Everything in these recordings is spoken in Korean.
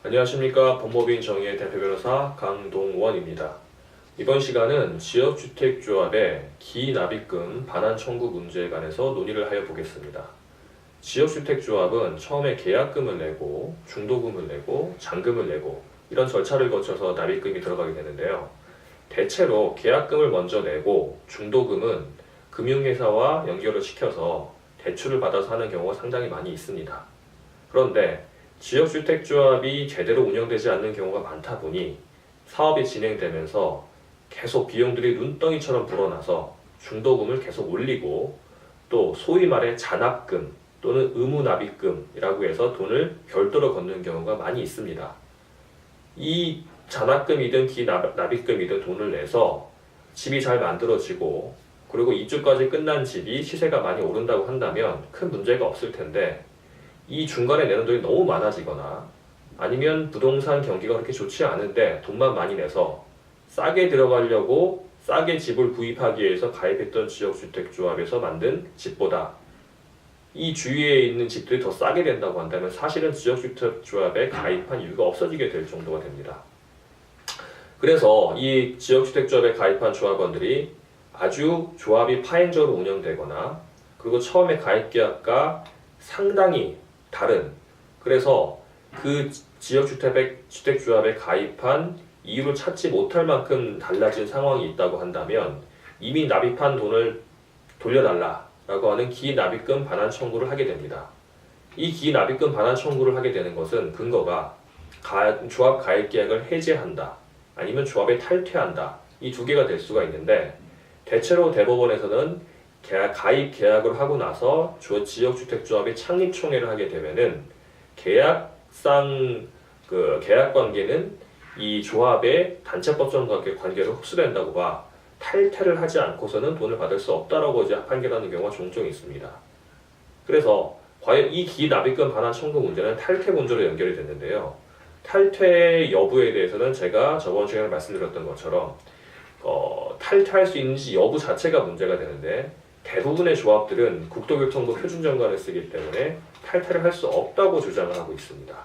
안녕하십니까. 법무법인 정의의 대표 변호사 강동원입니다. 이번 시간은 지역주택조합의 기납입금 반환 청구 문제에 관해서 논의를 하여 보겠습니다. 지역주택조합은 처음에 계약금을 내고 중도금을 내고 잔금을 내고 이런 절차를 거쳐서 납입금이 들어가게 되는데요. 대체로 계약금을 먼저 내고 중도금은 금융회사와 연결을 시켜서 대출을 받아서 하는 경우가 상당히 많이 있습니다. 그런데 지역주택조합이 제대로 운영되지 않는 경우가 많다 보니 사업이 진행되면서 계속 비용들이 눈덩이처럼 불어나서 중도금을 계속 올리고 또 소위 말해 잔압금 또는 의무납입금이라고 해서 돈을 별도로 걷는 경우가 많이 있습니다. 이 잔압금이든 기납입금이든 돈을 내서 집이 잘 만들어지고 그리고 입주까지 끝난 집이 시세가 많이 오른다고 한다면 큰 문제가 없을 텐데 이 중간에 내는 돈이 너무 많아지거나 아니면 부동산 경기가 그렇게 좋지 않은데 돈만 많이 내서 싸게 들어가려고 싸게 집을 구입하기 위해서 가입했던 지역주택조합에서 만든 집보다 이 주위에 있는 집들이 더 싸게 된다고 한다면 사실은 지역주택조합에 가입한 이유가 없어지게 될 정도가 됩니다. 그래서 이 지역주택조합에 가입한 조합원들이 아주 조합이 파행적으로 운영되거나 그리고 처음에 가입계약과 상당히 다른, 그래서 그 지역주택조합에 가입한 이유를 찾지 못할 만큼 달라진 상황이 있다고 한다면 이미 납입한 돈을 돌려달라라고 하는 기납입금 반환 청구를 하게 됩니다. 이 기납입금 반환 청구를 하게 되는 것은 근거가 조합 가입 계약을 해제한다 아니면 조합에 탈퇴한다, 이 두 개가 될 수가 있는데 대체로 대법원에서는 가입 계약을 하고 나서 지역주택조합이 창립총회를 하게 되면은 계약상 계약 관계는 이 조합의 단체법정 관계로 흡수된다고 봐 탈퇴를 하지 않고서는 돈을 받을 수 없다라고 이제 판결하는 경우가 종종 있습니다. 그래서 과연 이 기납입금 반환 청구 문제는 탈퇴 문제로 연결이 됐는데요. 탈퇴 여부에 대해서는 제가 저번 시간에 말씀드렸던 것처럼 탈퇴할 수 있는지 여부 자체가 문제가 되는데 대부분의 조합들은 국토교통부 표준정관을 쓰기 때문에 탈퇴를 할 수 없다고 주장을 하고 있습니다.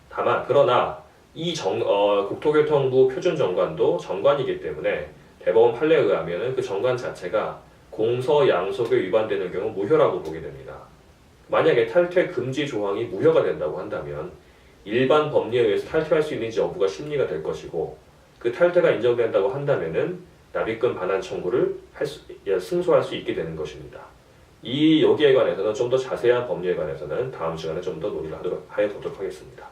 다만 그러나 이 국토교통부 표준정관도 정관이기 때문에 대법원 판례에 의하면 그 정관 자체가 공서양속에 위반되는 경우 무효라고 보게 됩니다. 만약에 탈퇴 금지 조항이 무효가 된다고 한다면 일반 법리에 의해서 탈퇴할 수 있는지 여부가 심리가 될 것이고 그 탈퇴가 인정된다고 한다면은 납입금 반환 청구를 승소할 수 있게 되는 것입니다. 여기에 관해서는 좀 더 자세한 법리에 관해서는 다음 시간에 좀 더 논의를 하여 보도록 하겠습니다.